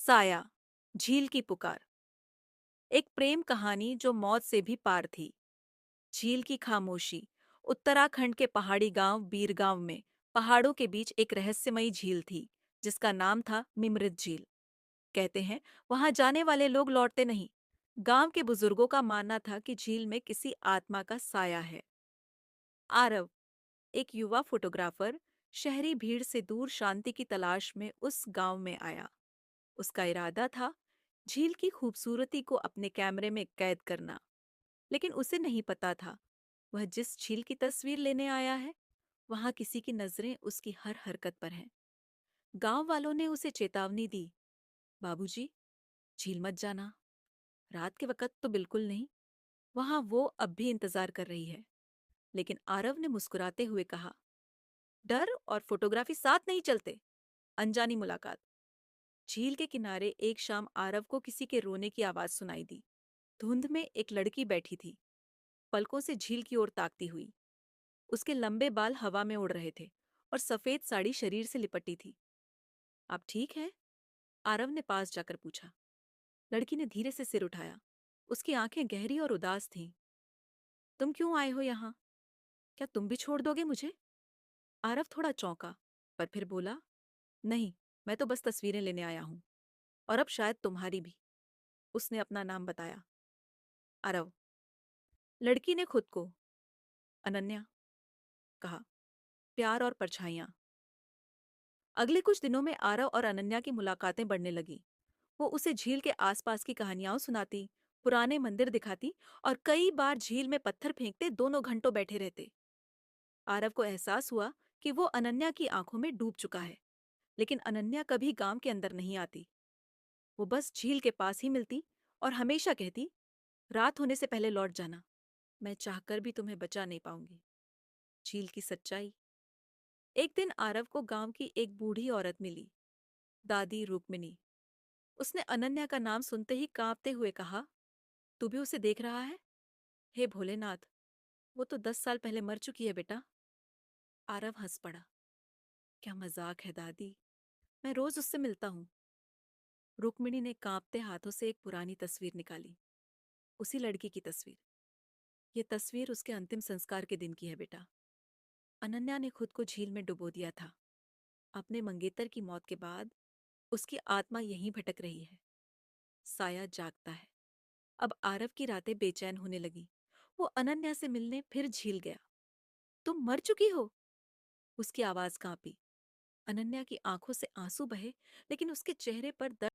साया, झील की पुकार। एक प्रेम कहानी जो मौत से भी पार थी। झील की खामोशी। उत्तराखंड के पहाड़ी गांव बीरगांव में पहाड़ों के बीच एक रहस्यमयी झील थी, जिसका नाम था मिमृत झील। कहते हैं वहां जाने वाले लोग लौटते नहीं। गांव के बुजुर्गों का मानना था कि झील में किसी आत्मा का साया है। आरव, एक युवा फोटोग्राफर, शहरी भीड़ से दूर शांति की तलाश में उस गांव में आया। उसका इरादा था झील की खूबसूरती को अपने कैमरे में कैद करना। लेकिन उसे नहीं पता था वह जिस झील की तस्वीर लेने आया है, वहां किसी की नजरें उसकी हर हरकत पर हैं। गांव वालों ने उसे चेतावनी दी, बाबूजी, झील मत जाना, रात के वक्त तो बिल्कुल नहीं। वहां वो अब भी इंतजार कर रही है। लेकिन आरव ने मुस्कुराते हुए कहा, डर और फोटोग्राफी साथ नहीं चलते। अनजानी मुलाकात। झील के किनारे एक शाम आरव को किसी के रोने की आवाज सुनाई दी। धुंध में एक लड़की बैठी थी, पलकों से झील की ओर ताकती हुई। उसके लंबे बाल हवा में उड़ रहे थे और सफेद साड़ी शरीर से लिपटी थी। आप ठीक है? आरव ने पास जाकर पूछा। लड़की ने धीरे से सिर उठाया। उसकी आंखें गहरी और उदास थीं। तुम क्यों आए हो यहाँ? क्या तुम भी छोड़ दोगे मुझे? आरव थोड़ा चौंका, पर फिर बोला, नहीं, मैं तो बस तस्वीरें लेने आया हूँ। और अब शायद तुम्हारी भी। उसने अपना नाम बताया, आरव। लड़की ने खुद को अनन्या कहा। प्यार और परछाइयां। अगले कुछ दिनों में आरव और अनन्या की मुलाकातें बढ़ने लगी। वो उसे झील के आसपास की कहानियां सुनाती, पुराने मंदिर दिखाती और कई बार झील में पत्थर फेंकते दोनों घंटों बैठे रहते। आरव को एहसास हुआ कि वो अनन्या की आंखों में डूब चुका है। लेकिन अनन्या कभी गांव के अंदर नहीं आती। वो बस झील के पास ही मिलती और हमेशा कहती, रात होने से पहले लौट जाना, मैं चाहकर भी तुम्हें बचा नहीं पाऊंगी। झील की सच्चाई। एक दिन आरव को गांव की एक बूढ़ी औरत मिली, दादी रुक्मिनी। उसने अनन्या का नाम सुनते ही कांपते हुए कहा, तू भी उसे देख रहा है? हे भोलेनाथ, वो तो 10 साल पहले मर चुकी है बेटा। आरव हंस पड़ा। क्या मजाक है दादी, मैं रोज उससे मिलता हूँ। रुक्मिणी ने कांपते हाथों से एक पुरानी तस्वीर निकाली। उसी लड़की की तस्वीर। ये तस्वीर उसके अंतिम संस्कार के दिन की है बेटा। अनन्या ने खुद को झील में डुबो दिया था। अपने मंगेतर की मौत के बाद उसकी आत्मा यहीं भटक रही है। साया जागता है। अब आरव की रातें बेचैन होने लगी। वो अनन्या से मिलने फिर झील गया। तुम मर चुकी हो? उसकी आवाज कांपी। अनन्या की आंखों से आंसू बहे, लेकिन उसके चेहरे पर दर्द